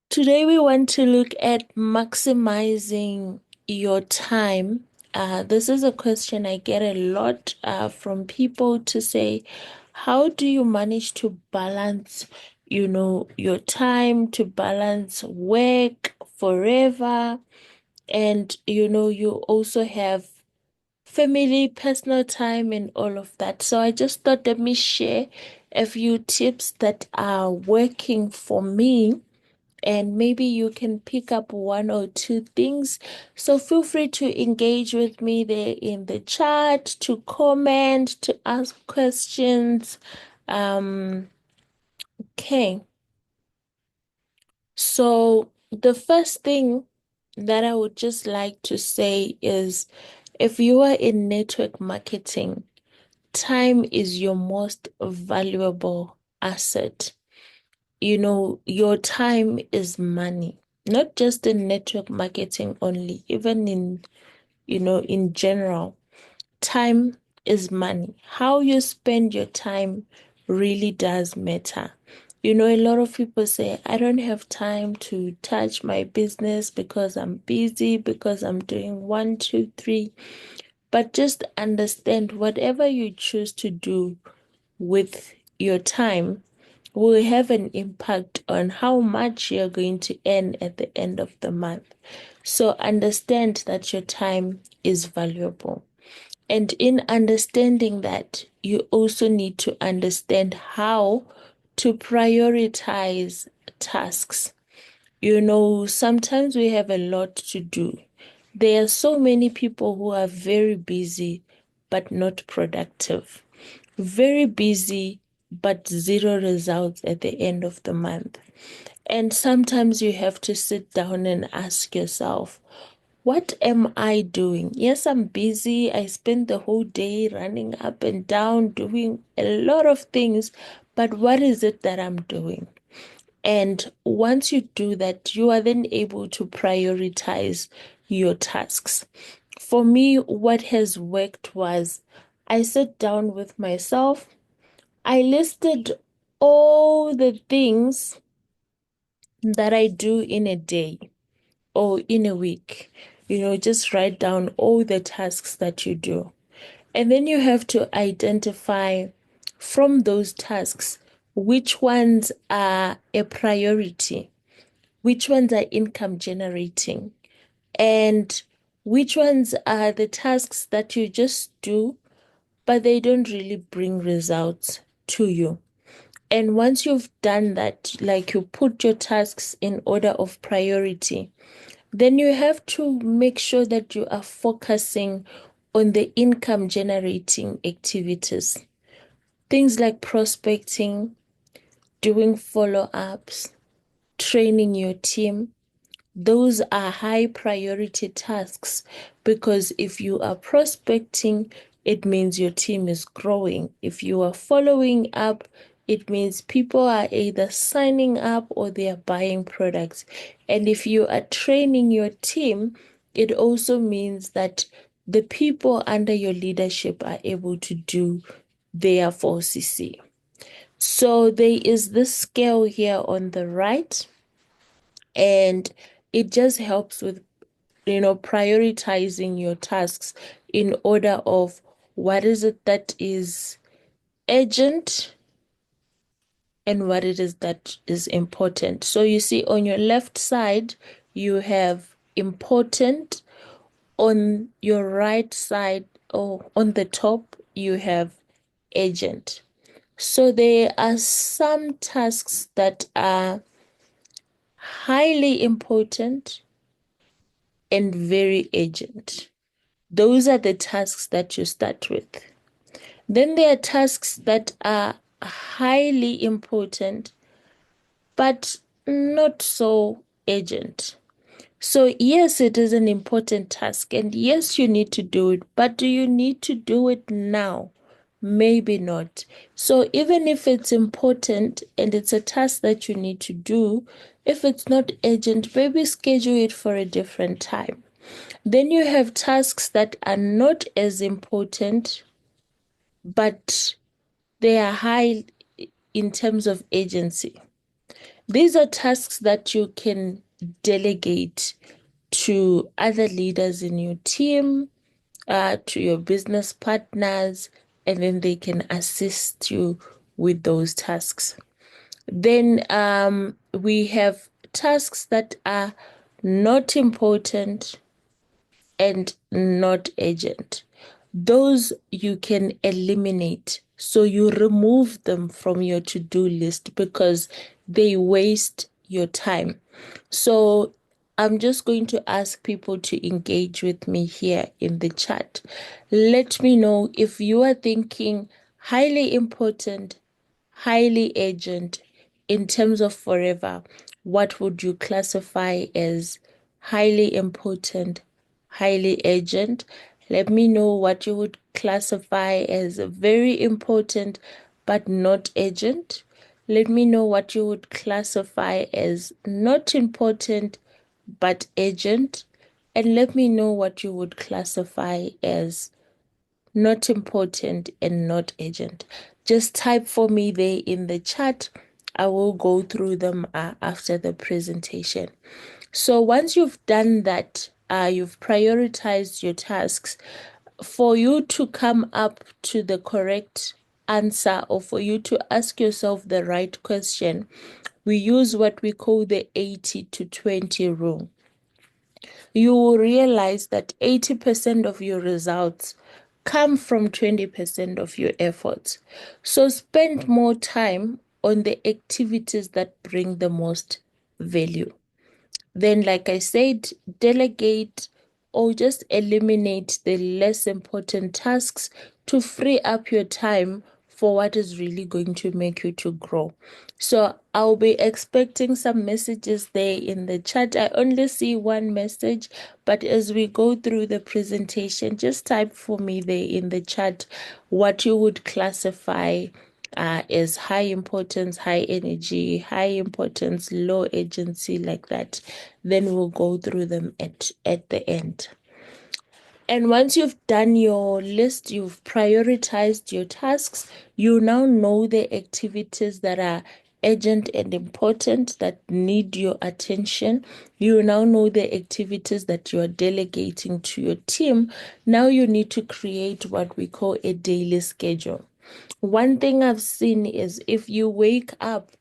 Today, we want to look at maximizing your time. This is a question I get a lot from people to say, how do you manage to balance, your time to balance work forever? And, you also have family, personal time, and all of that. So I just thought let me share a few tips that are working for me, and maybe you can pick up one or two things. So feel free to engage with me there in the chat, to comment, to ask questions. Um, okay. So the first thing that I would just like to say is, if you are in network marketing, time is your most valuable asset. Your time is money, not just in network marketing only, even in general. Time is money. How you spend your time really does matter. A lot of people say, I don't have time to touch my business because I'm busy, because I'm doing one, two, three. But just understand, whatever you choose to do with your time will have an impact on how much you're going to earn at the end of the month. So understand that your time is valuable. And in understanding that, you also need to understand how to prioritize tasks. Sometimes we have a lot to do. There are so many people who are very busy but not productive, very busy but zero results at the end of the month. And sometimes you have to sit down and ask yourself, what am I doing? Yes, I'm busy. I spend the whole day running up and down, doing a lot of things, but what is it that I'm doing? And once you do that, you are then able to prioritize your tasks. For me, what has worked was, I sat down with myself, I listed all the things that I do in a day or in a week. Just write down all the tasks that you do. And then you have to identify from those tasks which ones are a priority, which ones are income generating, and which ones are the tasks that you just do, but they don't really bring results to you. And once you've done that, like you put your tasks in order of priority, then you have to make sure that you are focusing on the income generating activities. Things like prospecting, doing follow ups, training your team. Those are high priority tasks, because if you are prospecting, it means your team is growing. If you are following up, it means people are either signing up or they are buying products. And if you are training your team, it also means that the people under your leadership are able to do their 4CC. So there is this scale here on the right, and it just helps with prioritizing your tasks in order of what is it that is urgent and what it is that is important. So you see, on your left side you have important, on your right side or on the top you have urgent. So there are some tasks that are highly important and very urgent. Those are the tasks that you start with. Then there are tasks that are highly important but not so urgent. So, yes, it is an important task, and yes, you need to do it, but do you need to do it now? Maybe not. So, even if it's important and it's a task that you need to do, if it's not urgent, maybe schedule it for a different time. Then you have tasks that are not as important, but they are high in terms of agency. These are tasks that you can delegate to other leaders in your team, to your business partners, and then they can assist you with those tasks. Then we have tasks that are not important and not urgent. Those you can eliminate. So you remove them from your to-do list because they waste your time. So I'm just going to ask people to engage with me here in the chat. Let me know if you are thinking highly important, highly urgent in terms of forever. What would you classify as highly important, highly urgent? Let me know what you would classify as very important but not urgent. Let me know what you would classify as not important but urgent. And let me know what you would classify as not important and not urgent. Just type for me there in the chat. I will go through them after the presentation. So once you've done that, you've prioritized your tasks. For you to come up to the correct answer or for you to ask yourself the right question, we use what we call the 80 to 20 rule. You will realize that 80% of your results come from 20% of your efforts. So spend more time on the activities that bring the most value. Then, like I said, delegate or just eliminate the less important tasks to free up your time for what is really going to make you to grow. So I'll be expecting some messages there in the chat. I only see one message, but as we go through the presentation, just type for me there in the chat what you would classify is high importance, high energy, high importance, low agency, like that. Then we'll go through them at the end. And once you've done your list, you've prioritized your tasks, you now know the activities that are urgent and important that need your attention. You now know the activities that you are delegating to your team. Now you need to create what we call a daily schedule. One thing I've seen is if you wake up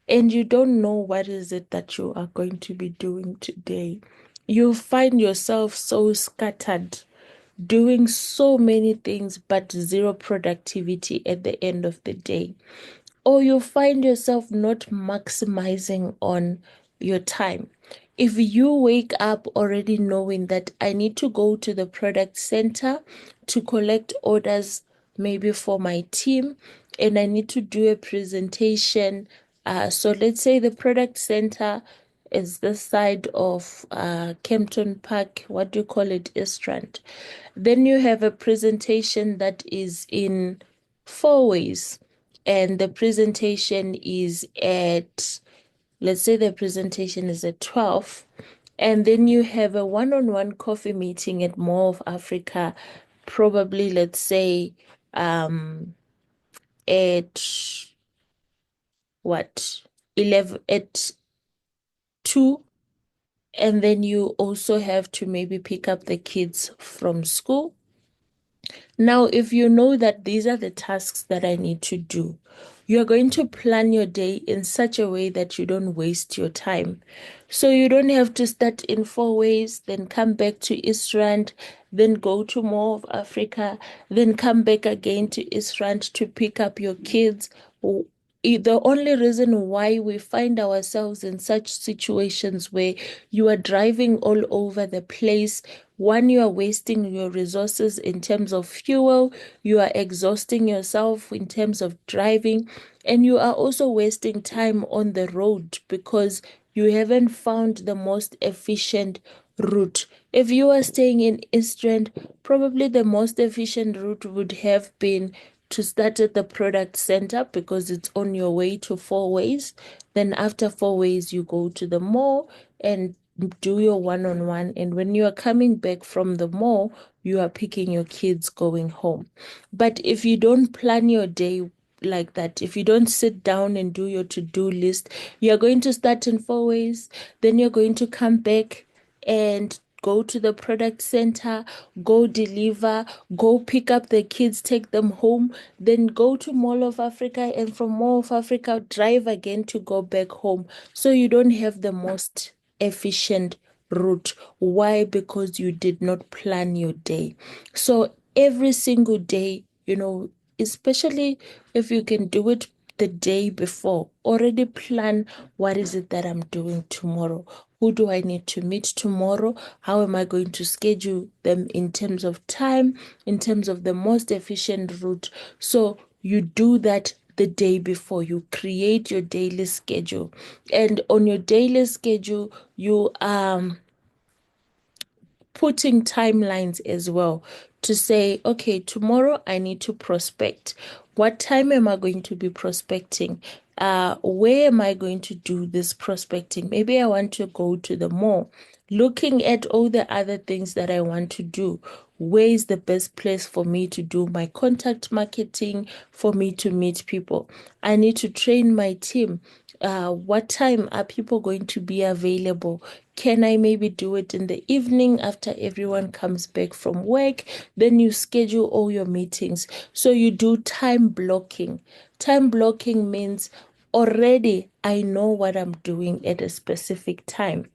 and you don't know what is it that you are going to be doing today, you find yourself so scattered, doing so many things, but zero productivity at the end of the day. Or you find yourself not maximizing on your time. If you wake up already knowing that I need to go to the product center to collect orders, maybe for my team, and I need to do a presentation. So let's say the product center is this side of Kempton Park, what do you call it, Estrand. Then you have a presentation that is in 4 ways, and the presentation is at, let's say the presentation is at 12, and then you have a one-on-one coffee meeting at Mall of Africa, probably let's say at what, 11, at 2, and then you also have to maybe pick up the kids from school. Now, if you know that these are the tasks that I need to do, you're going to plan your day in such a way that you don't waste your time. So you don't have to start in 4 ways, then come back to East Rand, then go to Mall of Africa, then come back again to East Rand to pick up your kids. The only reason why we find ourselves in such situations where you are driving all over the place, one, you are wasting your resources in terms of fuel, you are exhausting yourself in terms of driving, and you are also wasting time on the road because you haven't found the most efficient route. If you are staying in Eastern, probably the most efficient route would have been to start at the product center because it's on your way to 4 ways. Then after 4 ways, you go to the mall and do your one-on-one. And when you are coming back from the mall, you are picking your kids going home. But if you don't plan your day like that. If you don't sit down and do your to-do list, you're going to start in 4 ways, then you're going to come back and go to the product center, go deliver, go pick up the kids, take them home, then go to Mall of Africa, and from Mall of Africa, drive again to go back home. So you don't have the most efficient route. Why? Because you did not plan your day. So every single day, especially if you can do it the day before, already plan what is it that I'm doing tomorrow. Who do I need to meet tomorrow? How am I going to schedule them in terms of time, in terms of the most efficient route? So you do that the day before. You create your daily schedule. And on your daily schedule, you putting timelines as well to say, okay, tomorrow I need to prospect. What time am I going to be prospecting? Where am I going to do this prospecting? Maybe I want to go to the mall. Looking at all the other things that I want to do, where is the best place for me to do my contact marketing, for me to meet people? I need to train my team. What time are people going to be available? Can I maybe do it in the evening after everyone comes back from work? Then you schedule all your meetings. So you do time blocking. Time blocking means already I know what I'm doing at a specific time.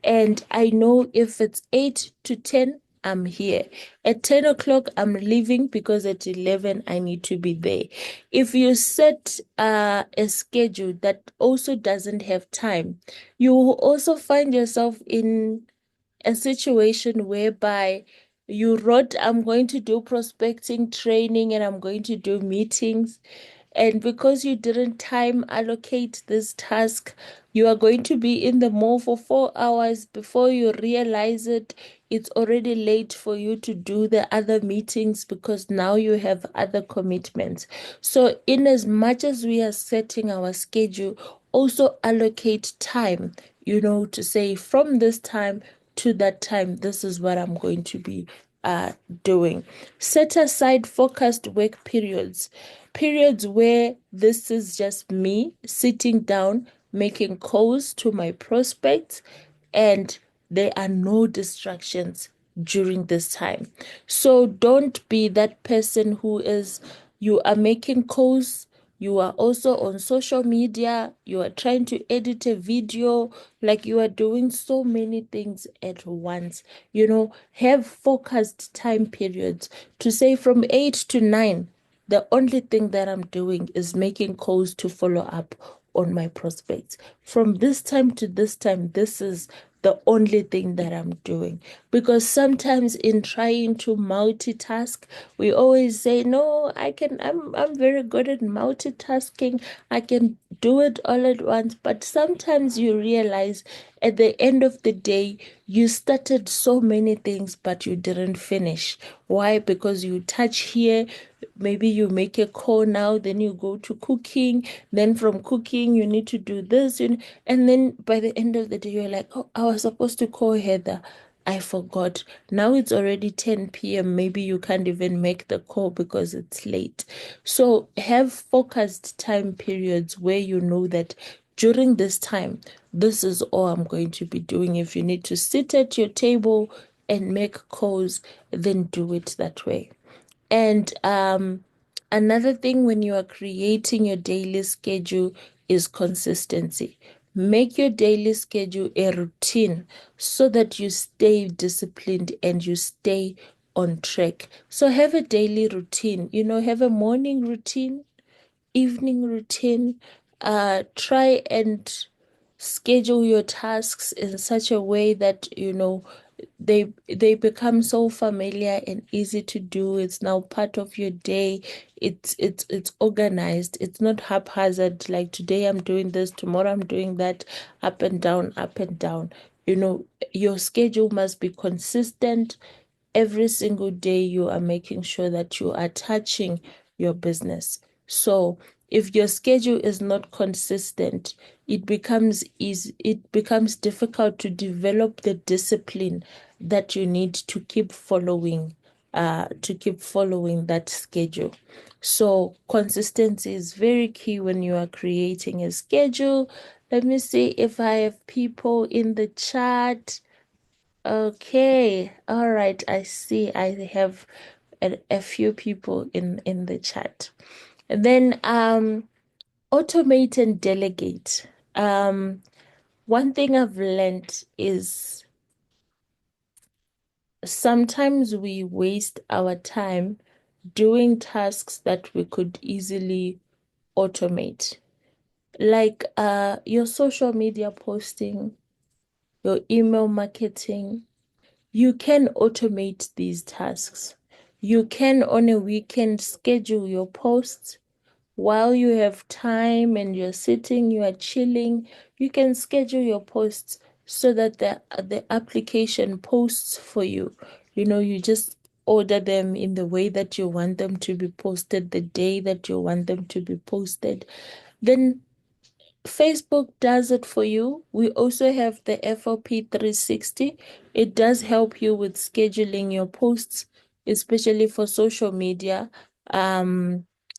And I know if it's 8 to 10, I'm here. At 10 o'clock, I'm leaving because at 11, I need to be there. If you set a schedule that also doesn't have time, you will also find yourself in a situation whereby you wrote, I'm going to do prospecting training and I'm going to do meetings. And because you didn't time allocate this task, you are going to be in the mall for 4 hours. Before you realize it, it's already late for you to do the other meetings because now you have other commitments. So, in as much as we are setting our schedule, also allocate time, to say from this time to that time, this is what I'm going to be uh, doing. Set aside focused work periods where this is just me sitting down, making calls to my prospects, and there are no distractions during this time. So don't be that person who is, you are making calls, you are also on social media, you are trying to edit a video, like you are doing so many things at once. Have focused time periods to say from 8 to 9. The only thing that I'm doing is making calls to follow up on my prospects. From this time to this time, this is the only thing that I'm doing. Because sometimes in trying to multitask, we always say, no, I'm very good at multitasking. I can do it all at once. But sometimes you realize at the end of the day, you started so many things, but you didn't finish. Why? Because you touch here, maybe you make a call now, then you go to cooking, then from cooking, you need to do this, and then by the end of the day, you're like, oh, I was supposed to call Heather. I forgot. Now it's already 10 p.m. Maybe you can't even make the call because it's late. So have focused time periods where you know that during this time, this is all I'm going to be doing. If you need to sit at your table and make calls, then do it that way. And another thing when you are creating your daily schedule is consistency. Make your daily schedule a routine so that you stay disciplined and you stay on track. So have a daily routine, have a morning routine, evening routine. Try and schedule your tasks in such a way that they become so familiar and easy to do. It's now part of your day. It's organized. It's not haphazard, like today I'm doing this, tomorrow I'm doing that, up and down, up and down. Your schedule must be consistent. Every single day you are making sure that you are touching your business. So if your schedule is not consistent, it becomes difficult to develop the discipline that you need to keep following to keep following that schedule. So consistency is very key when you are creating a schedule. Let me see if I have people in the chat. Okay, all right. I see I have a few people in the chat. And then automate and delegate. One thing I've learned is sometimes we waste our time doing tasks that we could easily automate. Like your social media posting, your email marketing, you can automate these tasks. You can on a weekend schedule your posts while you have time and you're sitting, you are chilling. You can schedule your posts so that the application posts for you. You know, you just order them in the way that you want them to be posted, the day that you want them to be posted. Then Facebook does it for you. We also have the FOP 360. It does help you with scheduling your posts, especially for social media.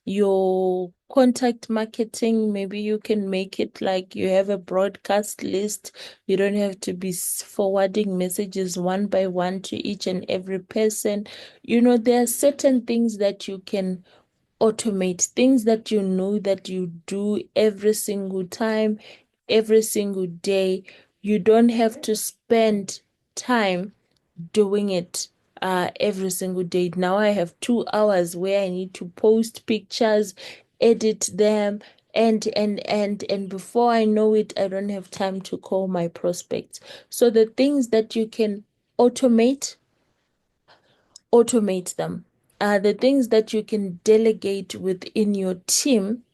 Your contact marketing, maybe you can make it like you have a broadcast list. You don't have to be forwarding messages one by one to each and every person. You know, there are certain things that you can automate, things that you know that you do every single time, every single day. You don't have to spend time doing it every single day. Now I have 2 hours where I need to post pictures, edit them, and before I know it, I don't have time to call my prospects. So the things that you can automate, automate them. The things that you can delegate within your team,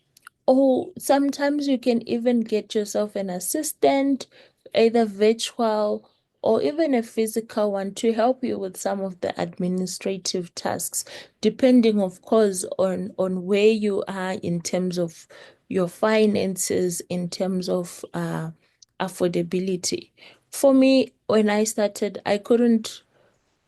or sometimes you can even get yourself an assistant, either virtual or even a physical one, to help you with some of the administrative tasks, depending, of course, on where you are in terms of your finances, in terms of affordability. For me, when I started, I couldn't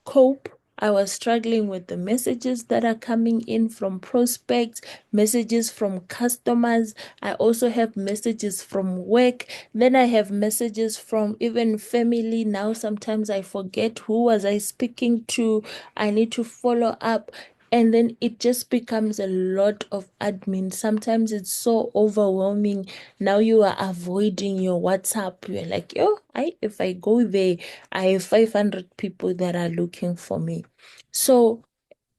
cope. I was struggling with the messages that are coming in from prospects, messages from customers. I also have messages from work. Then I have messages from even family. Now sometimes I forget who was I speaking to. I need to follow up. And then it just becomes a lot of admin. Sometimes it's so overwhelming. Now you are avoiding your WhatsApp. You're like, oh, if I go there, I have 500 people that are looking for me. So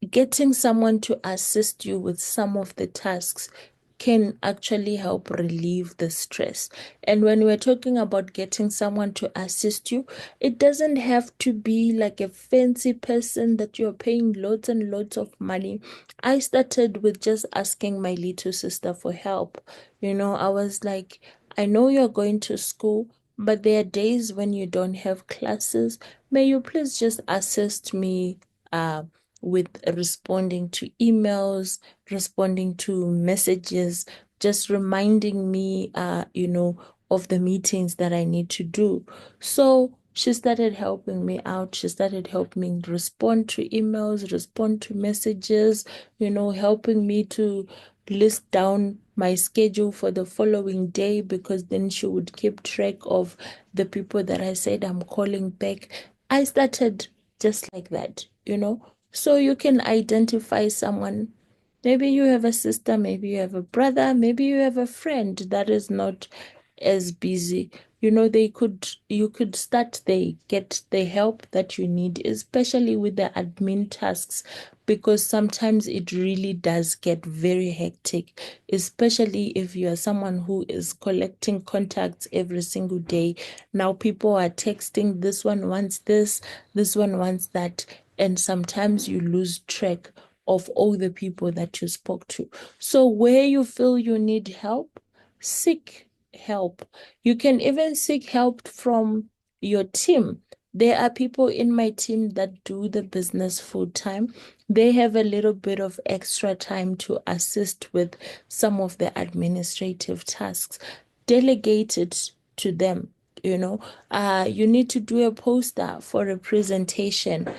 getting someone to assist you with some of the tasks can actually help relieve the stress. And when we're talking about getting someone to assist you, it doesn't have to be like a fancy person that you're paying loads and loads of money. I started with just asking my little sister for help. You know, I was like, I know you're going to school, but there are days when you don't have classes. May you please just assist me with responding to emails, responding to messages, just reminding me, of the meetings that I need to do. So she started helping me out. She started helping me respond to emails, respond to messages, helping me to list down my schedule for the following day, because then she would keep track of the people that I said I'm calling back. I started just like that, so you can identify someone. Maybe you have a sister, maybe you have a brother, maybe you have a friend that is not as busy. You could start there, get the help that you need, especially with the admin tasks, because sometimes it really does get very hectic, especially if you are someone who is collecting contacts every single day. Now people are texting, this one wants this one wants that, and sometimes you lose track of all the people that you spoke to. So where you feel you need help, seek help. You can even seek help from your team. There are people in my team that do the business full time. They have a little bit of extra time to assist with some of the administrative tasks. Delegate it to them. You need to do a poster for a presentation.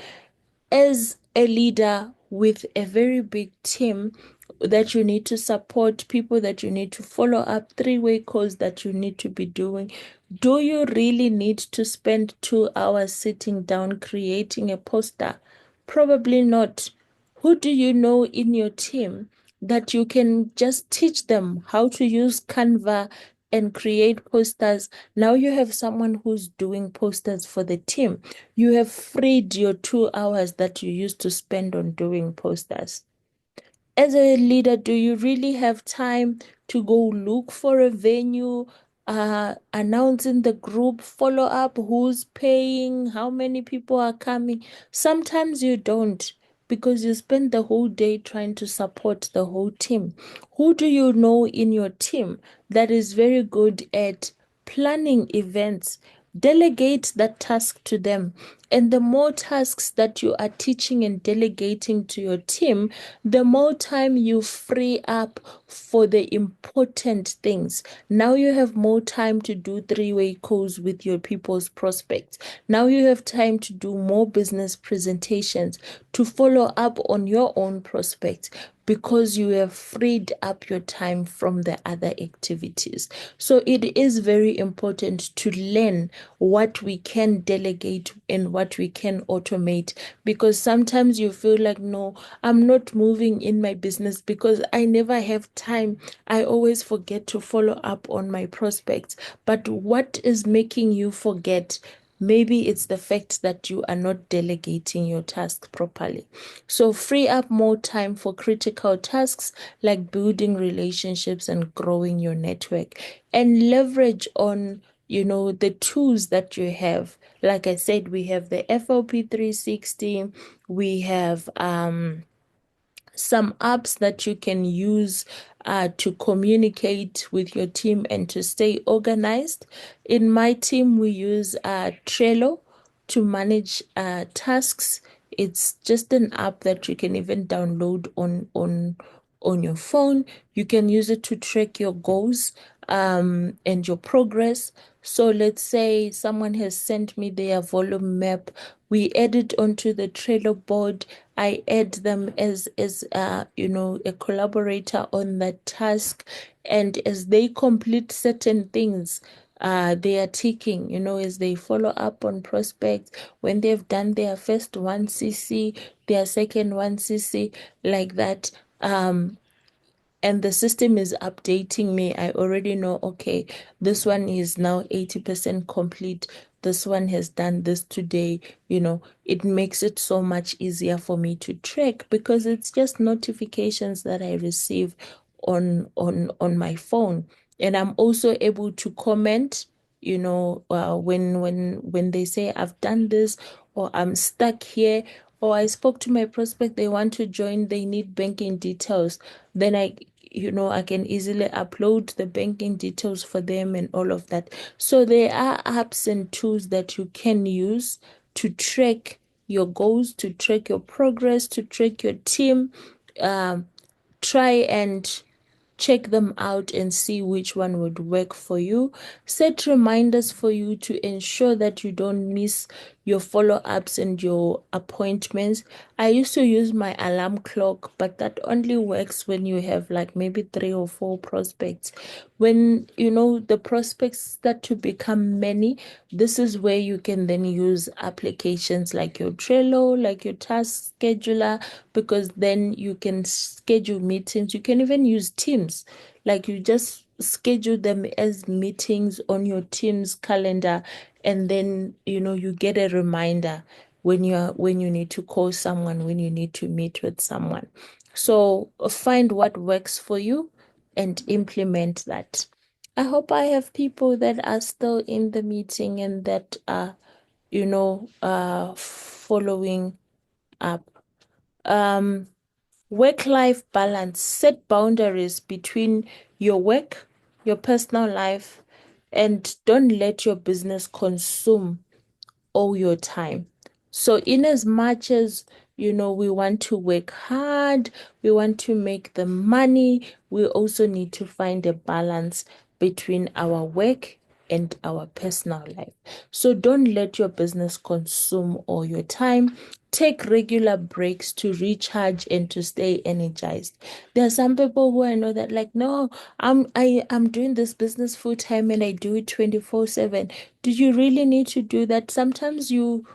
As a leader with a very big team that you need to support, people that you need to follow up, three-way calls that you need to be doing, do you really need to spend 2 hours sitting down creating a poster? Probably not. Who do you know in your team that you can just teach them how to use Canva and create posters? Now you have someone who's doing posters for the team. You have freed your 2 hours that you used to spend on doing posters. As a leader, do you really have time to go look for a venue, announce in the group, follow up who's paying, how many people are coming? Sometimes you don't because you spend the whole day trying to support the whole team. Who do you know in your team that is very good at planning events? Delegate that task to them. And the more tasks that you are teaching and delegating to your team, the more time you free up for the important things. Now you have more time to do three-way calls with your people's prospects. Now you have time to do more business presentations, to follow up on your own prospects because you have freed up your time from the other activities. So it is very important to learn what we can delegate and what we can automate, because sometimes you feel like, no, I'm not moving in my business because I never have time. I always forget to follow up on my prospects. But what is making you forget? Maybe it's the fact that you are not delegating your tasks properly. So free up more time for critical tasks like building relationships and growing your network, and leverage on, the tools that you have. Like I said, we have the FLP 360, we have some apps that you can use to communicate with your team and to stay organized. In my team, we use Trello to manage tasks. It's just an app that you can even download on your phone. You can use it to track your goals and your progress. So let's say someone has sent me their volume map. We add it onto the Trello board. I add them as a collaborator on that task. And as they complete certain things, they are ticking, as they follow up on prospects, when they've done their first 1cc, their second 1cc, like that. And the system is updating me. I already know, okay, this one is now 80% complete. This one has done this today. It makes it so much easier for me to track because it's just notifications that I receive on my phone. And I'm also able to comment, when they say I've done this or I'm stuck here, or I spoke to my prospect, they want to join, they need banking details. Then I can easily upload the banking details for them and all of that. So there are apps and tools that you can use to track your goals, to track your progress, to track your team. Um, Try and check them out and see which one would work for you. Set reminders for you to ensure that you don't miss your follow-ups and your appointments. I used to use my alarm clock, but that only works when you have like maybe 3 or 4 prospects. When the prospects start to become many, this is where you can then use applications like your Trello, like your task scheduler, because then you can schedule meetings. You can even use Teams, like you just schedule them as meetings on your Teams calendar, and then you get a reminder when you need to call someone, when you need to meet with someone. So find what works for you and implement that. I hope I have people that are still in the meeting and that are, following up. Um, Work-life balance. Set boundaries between your work, your personal life, and don't let your business consume all your time. So in as much as we want to work hard, we want to make the money, we also need to find a balance between our work and our personal life. So don't let your business consume all your time. take regular breaks to recharge and to stay energized. There are some people who I know that like, no, I'm doing this business full time and I do it 24/7. Do you really need to do that? Sometimes you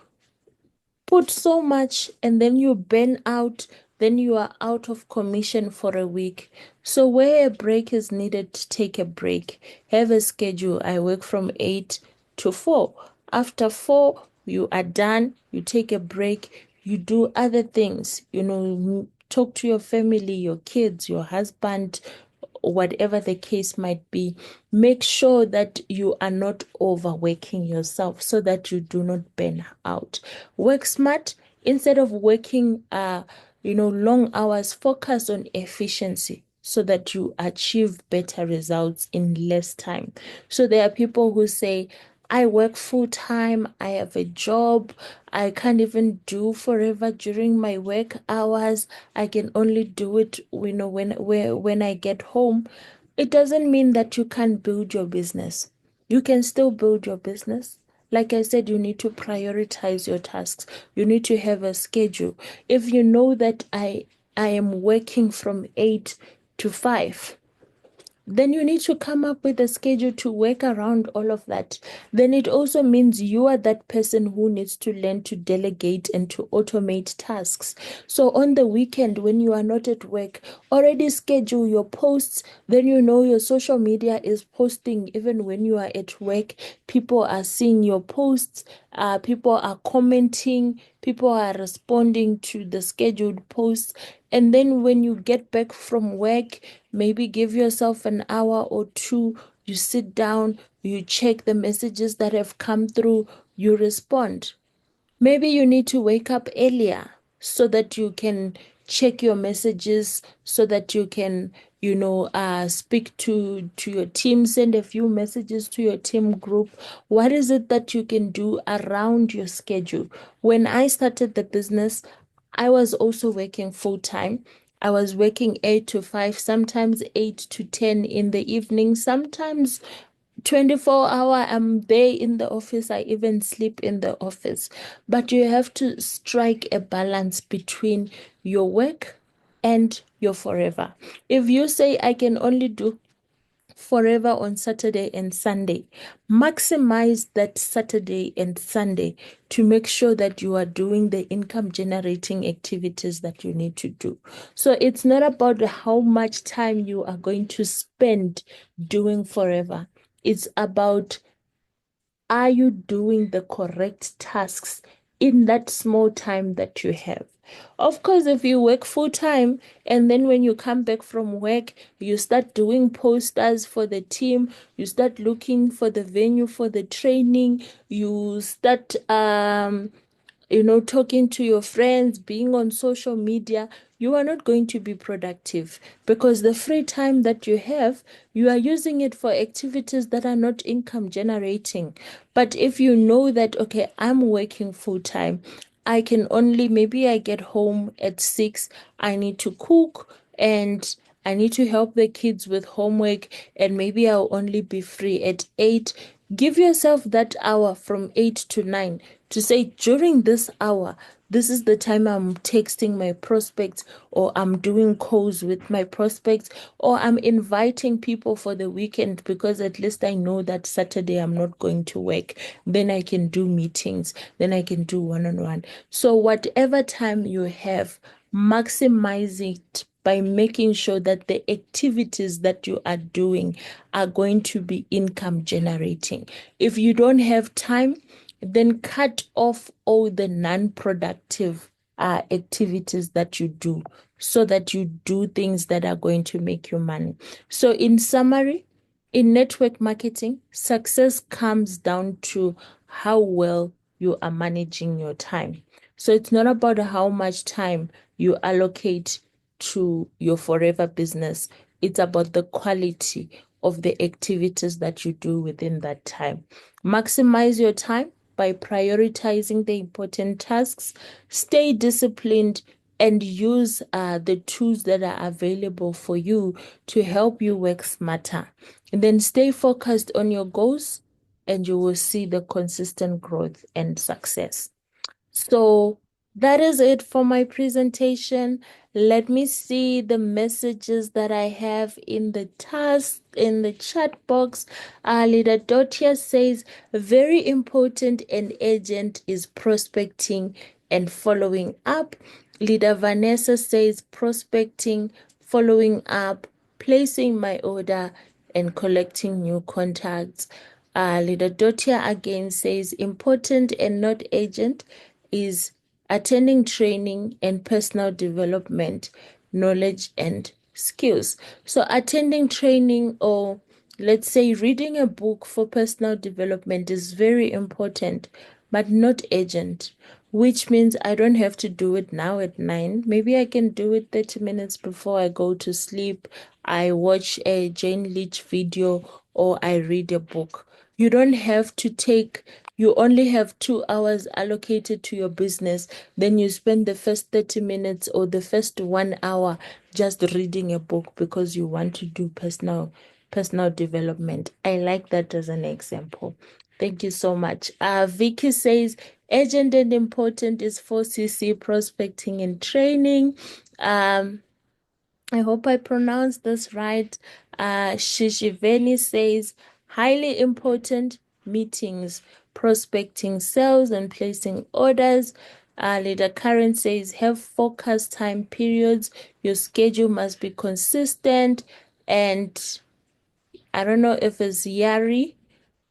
put so much and then you burn out, then you are out of commission for a week. So where a break is needed, take a break. Have a schedule. I work from 8 to 4. After 4, you are done. You take a break. You do other things. Talk to your family, your kids, your husband, whatever the case might be. Make sure that you are not overworking yourself so that you do not burn out. Work smart instead of working long hours, focus on efficiency so that you achieve better results in less time. So there are people who say, I work full time, I have a job, I can't even do forever during my work hours. I can only do it, when I get home. It doesn't mean that you can't build your business. You can still build your business. Like I said, you need to prioritize your tasks. You need to have a schedule. If you know that I am working from 8 to 5, then you need to come up with a schedule to work around all of that. Then it also means you are that person who needs to learn to delegate and to automate tasks. So on the weekend, when you are not at work, already schedule your posts. Then you know your social media is posting even when you are at work. People are seeing your posts, people are commenting, people are responding to the scheduled posts. And then when you get back from work, maybe give yourself an hour or two. You sit down, you check the messages that have come through, you respond. Maybe you need to wake up earlier so that you can check your messages, so that you can, speak to your team, send a few messages to your team group. What is it that you can do around your schedule? When I started the business, I was also working full time. I was working 8 to 5, sometimes 8 to 10 in the evening, sometimes 24-hour. I'm there in the office. I even sleep in the office. But you have to strike a balance between your work and your forever. If you say, I can only do forever on Saturday and Sunday, maximize that Saturday and Sunday to make sure that you are doing the income generating activities that you need to do. So it's not about how much time you are going to spend doing forever. It's about, are you doing the correct tasks in that small time that you have? Of course, if you work full time and then when you come back from work, you start doing posters for the team, you start looking for the venue for the training, you start talking to your friends, being on social media, you are not going to be productive because the free time that you have, you are using it for activities that are not income generating. But if you know that, okay, I'm working full time, I can only, maybe I get home at 6, I need to cook and I need to help the kids with homework, and maybe I'll only be free at 8. Give yourself that hour from 8 to 9 to say, during this hour, this is the time I'm texting my prospects, or I'm doing calls with my prospects, or I'm inviting people for the weekend because at least I know that Saturday I'm not going to work. Then I can do meetings, then I can do one-on-one. So whatever time you have, maximize it by making sure that the activities that you are doing are going to be income generating. If you don't have time, then cut off all the non-productive activities that you do so that you do things that are going to make you money. So in summary, in network marketing, success comes down to how well you are managing your time. So it's not about how much time you allocate to your forever business. It's about the quality of the activities that you do within that time. Maximize your time by prioritizing the important tasks, stay disciplined, and use the tools that are available for you to help you work smarter. And then stay focused on your goals, and you will see the consistent growth and success. So That is it for my presentation. Let me see the messages that I have in the task, in the chat box. Leader Dotia says, very important and urgent is prospecting and following up. Leader Vanessa says, prospecting, following up, placing my order, and collecting new contacts. Leader Dotia again says, important and not urgent is attending training and personal development, knowledge and skills. So attending training, or let's say reading a book for personal development, is very important, but not urgent, which means I don't have to do it now at 9. Maybe I can do it 30 minutes before I go to sleep. I watch a Jane Leach video or I read a book. You don't have to take, you only have 2 hours allocated to your business. Then you spend the first 30 minutes or the first 1 hour just reading a book because you want to do personal development. I like that as an example. Thank you so much. Vicky says, urgent and important is 4CC prospecting and training. I hope I pronounced this right. Shishiveni says, highly important meetings, prospecting sales and placing orders. Leader Karen says, have focused time periods. Your schedule must be consistent. And I don't know if it's Yari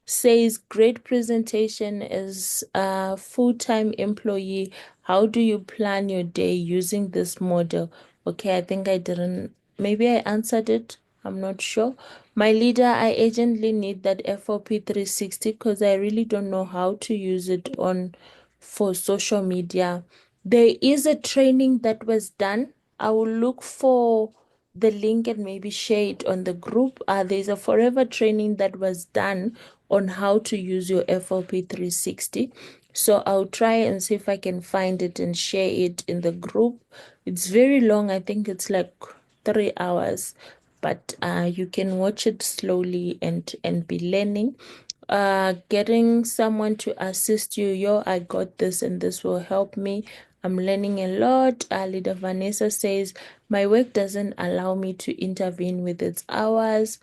says, great presentation as a full-time employee. How do you plan your day using this model? Okay, I think I didn't, maybe I answered it. I'm not sure. My leader, I urgently need that FOP 360 because I really don't know how to use it on for social media. There is a training that was done. I will look for the link and maybe share it on the group. There's a forever training that was done on how to use your FLP 360. So I'll try and see if I can find it and share it in the group. It's very long. I think it's like 3 hours, but you can watch it slowly and be learning. Getting someone to assist you. Yo, I got this and this will help me. I'm learning a lot. Leader Vanessa says, my work doesn't allow me to intervene with its hours.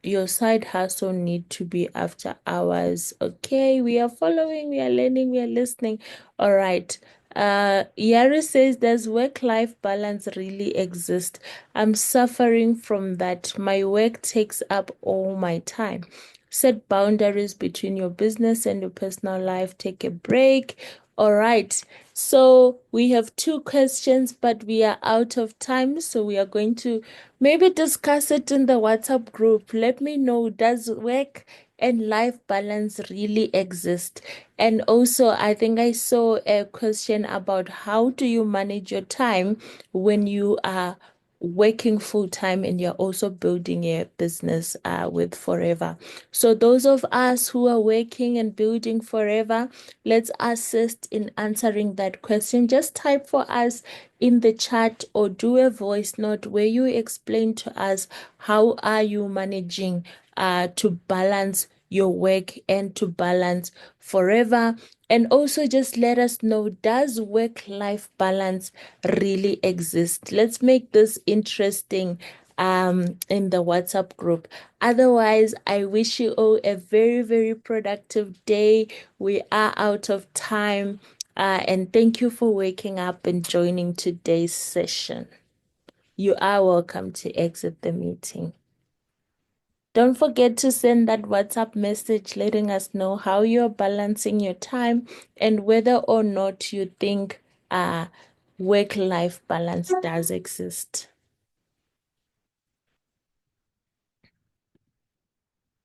Your side hustle need to be after hours. Okay, we are following, we are learning, we are listening. All right. Yari says, does work-life balance really exist? I'm suffering from that. My work takes up all my time. Set boundaries between your business and your personal life. Take a break. All right. So we have 2 questions, but we are out of time. So we are going to maybe discuss it in the WhatsApp group. Let me know, does work and life balance really exist? And also, I think I saw a question about how do you manage your time when you are working full time and you're also building a business with Forever. So those of us who are working and building Forever, let's assist in answering that question. Just type for us in the chat or do a voice note where you explain to us how are you managing to balance your work and to balance Forever. And also just let us know, does work-life balance really exist? Let's make this interesting in the WhatsApp group. Otherwise, I wish you all a very, very productive day. We are out of time. And thank you for waking up and joining today's session. You are welcome to exit the meeting. Don't forget to send that WhatsApp message letting us know how you're balancing your time and whether or not you think work-life balance does exist.